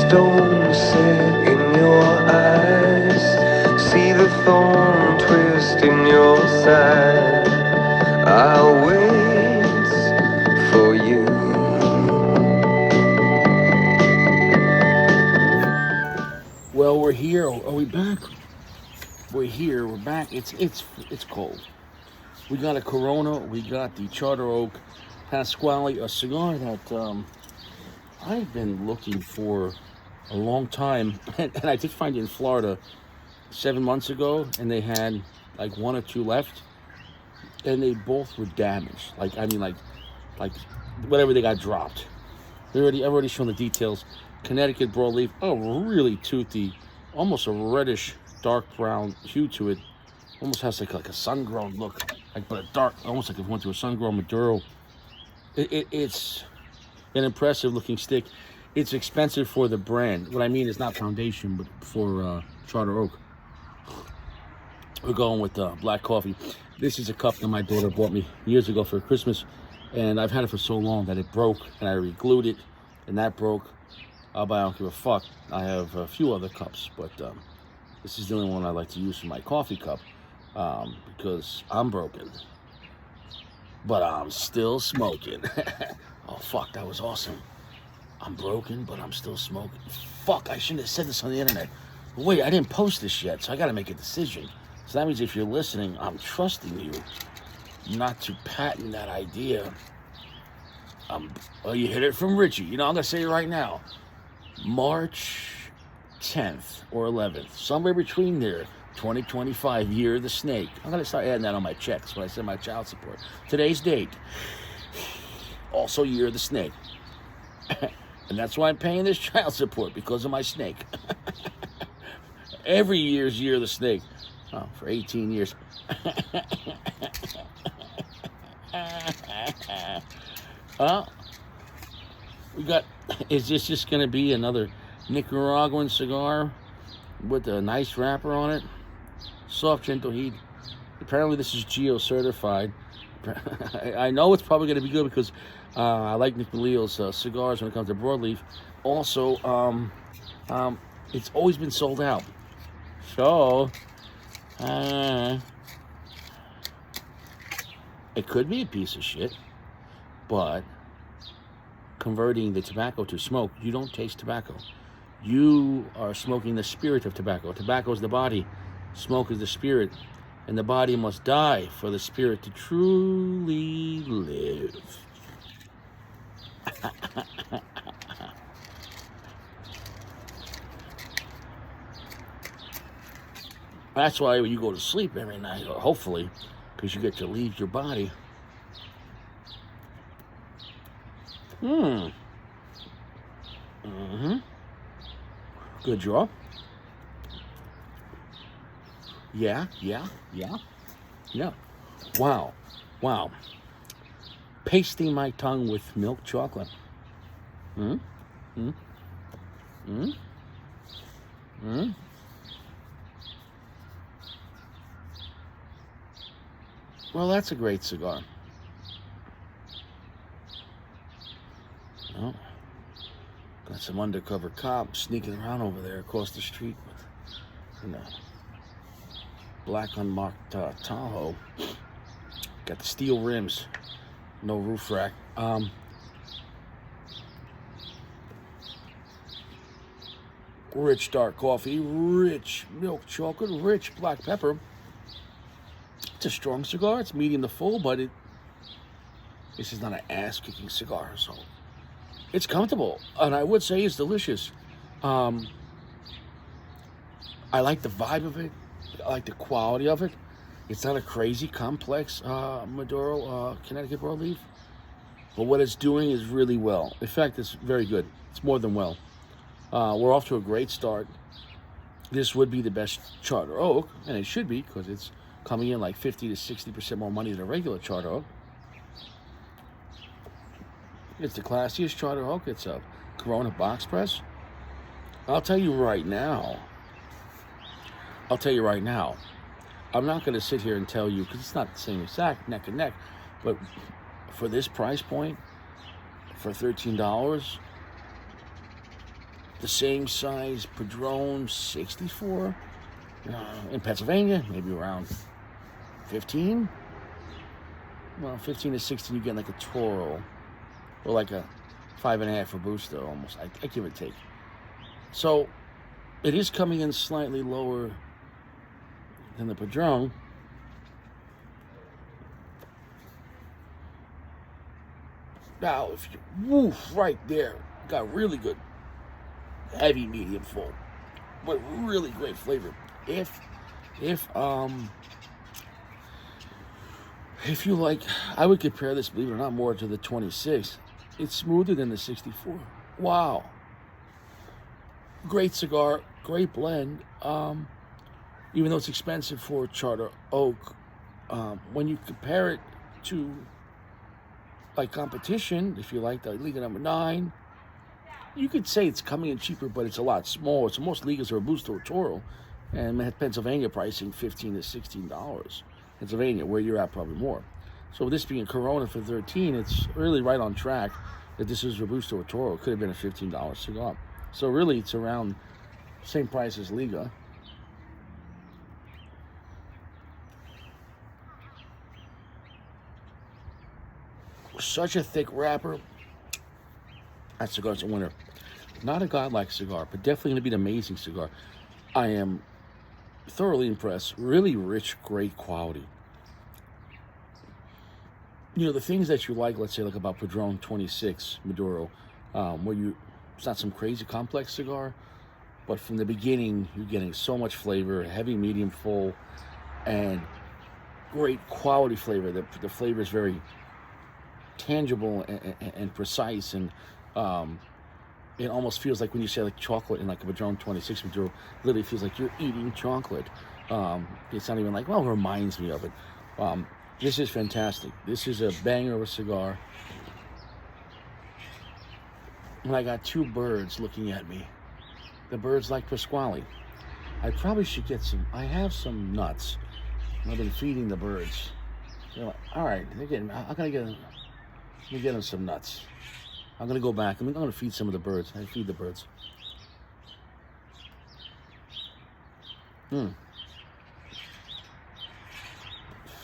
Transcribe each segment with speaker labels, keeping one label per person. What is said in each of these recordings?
Speaker 1: stone set in your eyes, see the thorn twist in your side. I'll wait for you.
Speaker 2: Well, we're here. Are we back? We're here. We're back. It's cold. We got a Corona. We got the Charter Oak Pasquale, a cigar that I've been looking for a long time, and I did find it in Florida 7 months ago, and they had like one or two left, and they both were damaged. Like whatever they got dropped. I've already shown the details. Connecticut broadleaf. Oh, really toothy, almost a reddish dark brown hue to it. Almost has like a sun-grown look, but a dark, almost like it went through a sun-grown Maduro. It's an impressive looking stick. It's expensive for the brand. What I mean is not foundation, but for Charter Oak. We're going with black coffee. This is a cup that my daughter bought me years ago for Christmas, and I've had it for so long that it broke, and I re-glued it, and that broke. But I don't give a fuck. I have a few other cups, but this is the only one I like to use for my coffee cup because I'm broken, but I'm still smoking. Oh fuck, that was awesome. I'm broken, but I'm still smoking. Fuck, I shouldn't have said this on the internet. Wait, I didn't post this yet, so I gotta make a decision. So that means if you're listening, I'm trusting you not to patent that idea. You hit it from Richie. I'm gonna say it right now. March 10th or 11th, somewhere between there, 2025, year of the snake. I'm gonna start adding that on my checks when I send my child support. Today's date, also year of the snake. And that's why I'm paying this child support, because of my snake. Every year's year of the snake. Oh, for 18 years. Is this just going to be another Nicaraguan cigar with a nice wrapper on it? Soft, gentle heat. Apparently this is Geo certified. I know it's probably going to be good because I like Nick Leo's cigars when it comes to broadleaf. Also, it's always been sold out. So, it could be a piece of shit, but converting the tobacco to smoke, you don't taste tobacco. You are smoking the spirit of tobacco. Tobacco is the body, smoke is the spirit, and the body must die for the spirit to truly live. That's why when you go to sleep every night, or hopefully, because you get to leave your body. Good draw. Yeah. Wow. Pasting my tongue with milk chocolate. Well, that's a great cigar. Oh, got some undercover cops sneaking around over there across the street with, black unmarked Tahoe. Got the steel rims, no roof rack. Rich dark coffee, rich milk chocolate, rich black pepper. It's a strong cigar. It's medium to full, but this is not an ass-kicking cigar, so it's comfortable, and I would say it's delicious. I like the vibe of it. I like the quality of it. It's not a crazy complex Maduro Connecticut broadleaf, but what it's doing is really well. In fact, it's very good. It's more than well. We're off to a great start. This would be the best Charter Oak, and it should be, because it's coming in like 50 to 60% more money than a regular Charter Oak. It's the classiest Charter Oak. It's a Corona box press. I'll tell you right now, I'm not going to sit here and tell you, because it's not the same exact neck and neck, but for this price point, for $13, the same size Padron 64 in Pennsylvania, maybe around 15. Well, 15 to 16, you get like a Toro or like a 5.5 Robusto almost. I give or take. So it is coming in slightly lower than the Padron. Now, if you right there, got really good heavy, medium, full, but really great flavor. If you like, I would compare this, believe it or not, more to the 26. It's smoother than the 64. Wow. Great cigar, great blend. Even though it's expensive for Charter Oak, when you compare it to like competition, if you like the Liga number 9, you could say it's coming in cheaper, but it's a lot smaller. So most Ligas are Robusto or Toro, and Pennsylvania pricing $15 to $16. Pennsylvania, where you're at, probably more. So this being Corona for 13, it's really right on track that this is Robusto or Toro. It could have been a $15 cigar. So really, it's around same price as Liga. Such a thick wrapper. That cigar's a winner. Not a godlike cigar, but definitely going to be an amazing cigar. I am thoroughly impressed. Really rich, great quality. You know, the things that you like, let's say, like about Padron 26 Maduro, where it's not some crazy complex cigar, but from the beginning, you're getting so much flavor, heavy, medium, full, and great quality flavor. The flavor is very tangible and precise, and it almost feels like when you say like chocolate in like a Padron 26 Maduro, literally feels like you're eating chocolate. It's not even like, well, it reminds me of it. This is fantastic. This is a banger of a cigar. And I got two birds looking at me. The birds like Pasquale. I probably should get some. I have some nuts. I've been feeding the birds. They're like, all right, they're getting. I'm gonna get them. Let me get them some nuts. I'm gonna go back. I'm gonna feed some of the birds. I feed the birds.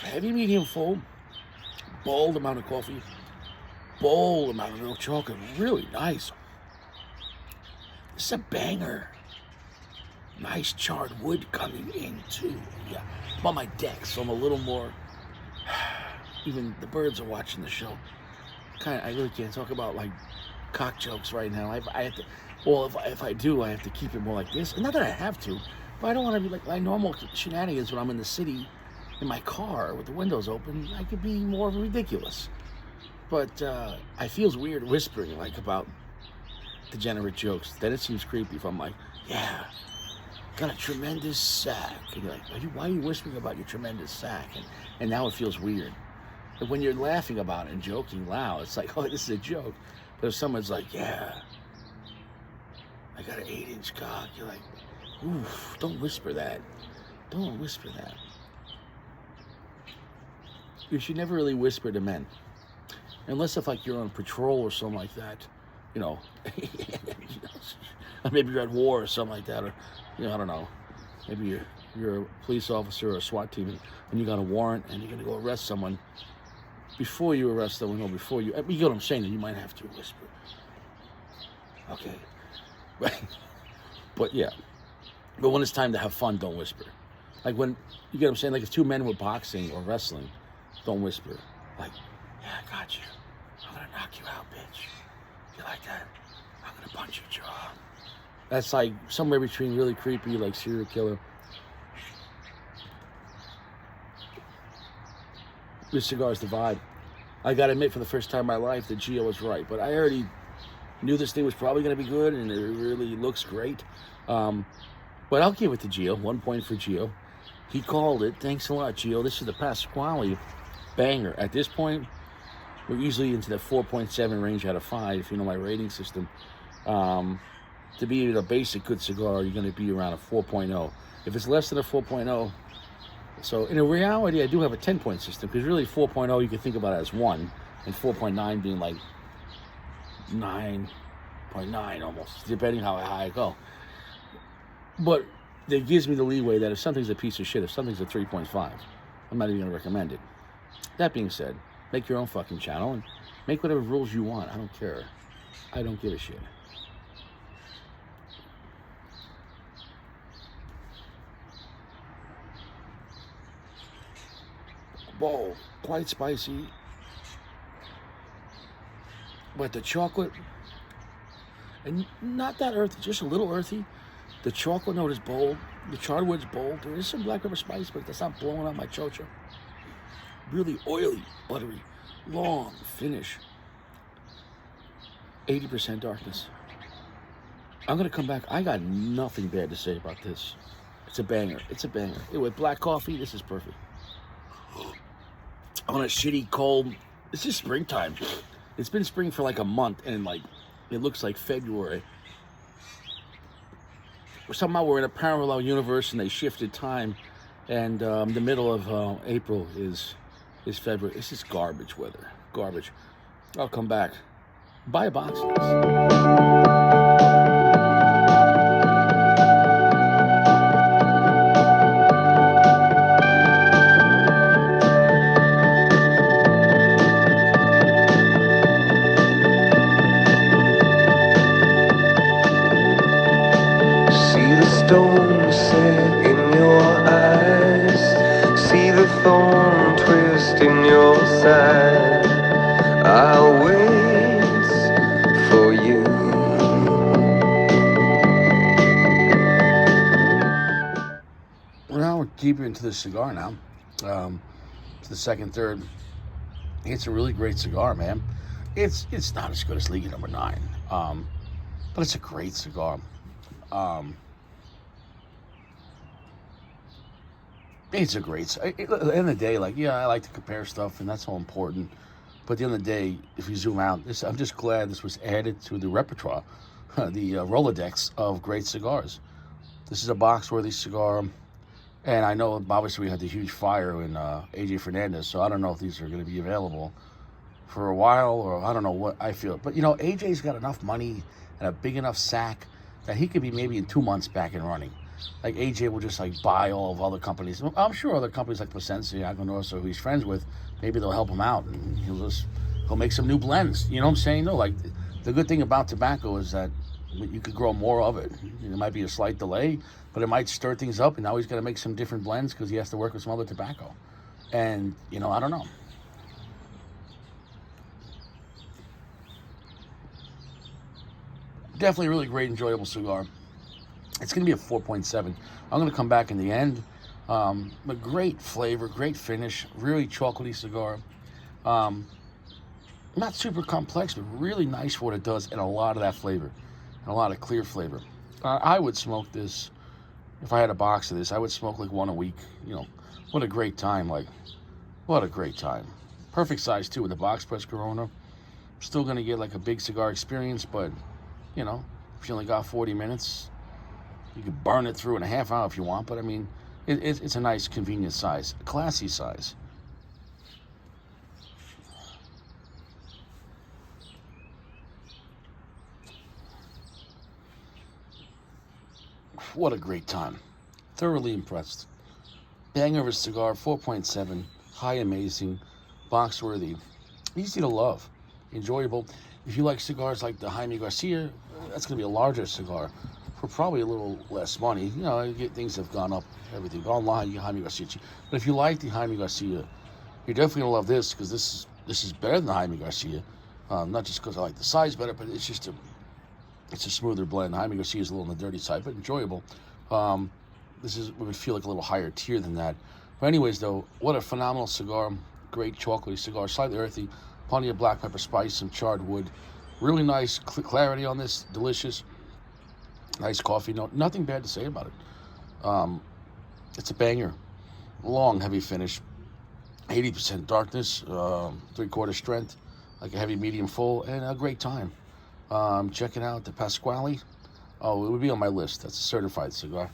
Speaker 2: Heavy, medium, full. Bold amount of coffee. Bold amount of milk chocolate. Really nice. This is a banger. Nice charred wood coming in too. Yeah, I'm on my deck, so I'm a little more. Even the birds are watching the show. I really can't talk about like cock jokes right now. I have to. Well, if I do, I have to keep it more like this. Not that I have to, but I don't want to be like my normal shenanigans when I'm in the city, in my car with the windows open. I could be more ridiculous. But I feels weird whispering like about degenerate jokes. Then it seems creepy if I'm like, yeah, got a tremendous sack. And you're like, why are you whispering about your tremendous sack? And now it feels weird. But when you're laughing about it and joking loud, it's like, oh, this is a joke. But if someone's like, yeah, I got an 8-inch cock, you're like, oof, don't whisper that. Don't whisper that. You should never really whisper to men. Unless if like you're on patrol or something like that, you know, maybe you're at war or something like that, or I don't know, maybe you're a police officer or a SWAT team and you got a warrant and you're gonna go arrest someone. Before you arrest someone, or before you get what I'm saying, that you might have to whisper. Okay, right? But yeah, but when it's time to have fun, don't whisper. Like when you get what I'm saying, like if two men were boxing or wrestling, don't whisper. Like, yeah, I got you. I'm gonna knock you out, bitch. You like that? I'm gonna punch your jaw. That's like somewhere between really creepy, like serial killer. This cigar's the vibe. I gotta admit, for the first time in my life, the Gio was right. But I already knew this thing was probably gonna be good, and it really looks great. But I'll give it to Gio. 1 point for Gio. He called it. Thanks a lot, Gio. This is the Pasquale banger. At this point, we're easily into the 4.7 range out of 5, if you know my rating system. To be a basic good cigar, you're gonna be around a 4.0. If it's less than a 4.0, so in reality, I do have a 10-point system, because really 4.0 you can think about it as 1, and 4.9 being like 9, probably 9 almost, depending how high I go. But it gives me the leeway that if something's a piece of shit, if something's a 3.5, I'm not even going to recommend it. That being said, make your own fucking channel and make whatever rules you want. I don't care. I don't give a shit. Bold, quite spicy, but the chocolate, and not that earthy, just a little earthy. The chocolate note is bold. The charwood's bold. There is some black pepper spice, but that's not blowing up my chocha. Really oily, buttery, long finish. 80% darkness. I'm gonna come back. I got nothing bad to say about this. It's a banger. It's a banger. With black coffee, this is perfect. On a shitty cold, this is springtime. It's been spring for like a month, and like it looks like February. Somehow we're in a parallel universe, and they shifted time, and the middle of April is February. This is garbage weather. Garbage. I'll come back. Buy a box of this.
Speaker 1: Stone set in your eyes, see the thorn twist in your side. I'll wait for you.
Speaker 2: Well, now we're deeper into the cigar now. It's the second, third. It's a really great cigar, man. It's not as good as Liga number 9, but it's a great cigar. It's a great. At the end of the day, like, yeah, I like to compare stuff, and that's all important. But at the end of the day, if you zoom out, I'm just glad this was added to the repertoire, the Rolodex of great cigars. This is a box-worthy cigar, and I know obviously we had the huge fire in AJ Fernandez, so I don't know if these are going to be available for a while, or I don't know what I feel. But, AJ's got enough money and a big enough sack that he could be maybe in 2 months back and running. Like, AJ will just, buy all of other companies. I'm sure other companies like Plasencia, Agonosa, who he's friends with, maybe they'll help him out, and he'll make some new blends. You know what I'm saying? No, like, the good thing about tobacco is that you could grow more of it. There might be a slight delay, but it might stir things up, and now he's got to make some different blends because he has to work with some other tobacco. And, I don't know. Definitely a really great, enjoyable cigar. It's going to be a 4.7. I'm going to come back in the end. But great flavor, great finish, really chocolatey cigar. Not super complex, but really nice for what it does, and a lot of that flavor, and a lot of clear flavor. I would smoke this, if I had a box of this, I would smoke like one a week. What a great time. What a great time. Perfect size, too, with the box press Corona. Still going to get like a big cigar experience, but, if you only got 40 minutes, you could burn it through in a half hour if you want, but I mean, it's a nice, convenient size, a classy size. What a great time. Thoroughly impressed. Banger of a cigar, 4.7, high amazing, box worthy, easy to love, enjoyable. If you like cigars like the Jaime Garcia, that's going to be a larger cigar for probably a little less money. Things have gone up, everything. But online, you get Jaime Garcia cheap. But if you like the Jaime Garcia, you're definitely going to love this, because this is better than the Jaime Garcia. Not just because I like the size better, but it's just it's a smoother blend. Jaime Garcia is a little on the dirty side, but enjoyable. This would feel like a little higher tier than that. But anyways, though, what a phenomenal cigar. Great chocolatey cigar, slightly earthy, plenty of black pepper spice, some charred wood. Really nice clarity on this, delicious. Nice coffee note. Nothing bad to say about it. It's a banger. Long, heavy finish. 80% darkness, 3/4 strength, like a heavy medium full, and a great time. Checking out the Pasquale. Oh, it would be on my list. That's a certified cigar.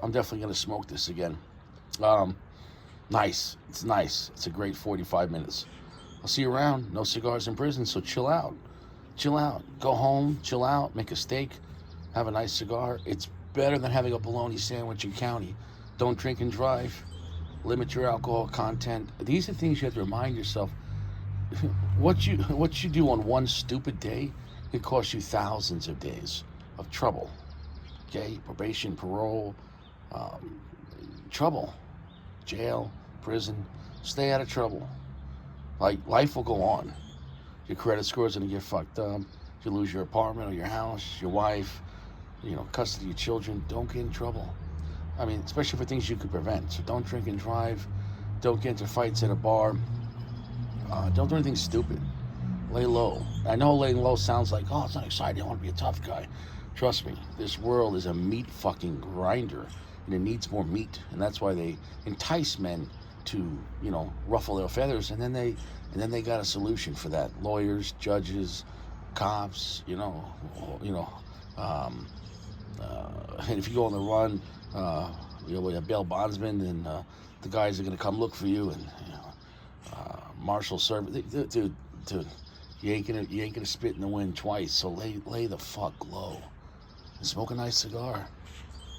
Speaker 2: I'm definitely going to smoke this again. Nice. It's nice. It's a great 45 minutes. I'll see you around. No cigars in prison, so chill out. Chill out. Go home, chill out, make a steak, have a nice cigar. It's better than having a bologna sandwich in county. Don't drink and drive. Limit your alcohol content. These are things you have to remind yourself. What you do on one stupid day could cost you thousands of days of trouble. Okay, probation, parole, trouble, jail, prison. Stay out of trouble. Like, life will go on. Your credit score is gonna get fucked up. You lose your apartment or your house, your wife, custody of your children. Don't get in trouble. I mean, especially for things you could prevent. So don't drink and drive. Don't get into fights at a bar. Don't do anything stupid. Lay low. I know laying low sounds like, oh, it's not exciting. I want to be a tough guy. Trust me, this world is a meat fucking grinder, and it needs more meat. And that's why they entice men to, ruffle their feathers, and then they got a solution for that. Lawyers, judges, cops, and if you go on the run, with a bail bondsman, and the guys are gonna come look for you, and marshal service, dude, you ain't gonna spit in the wind twice. So lay the fuck low and smoke a nice cigar.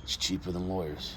Speaker 2: It's cheaper than lawyers.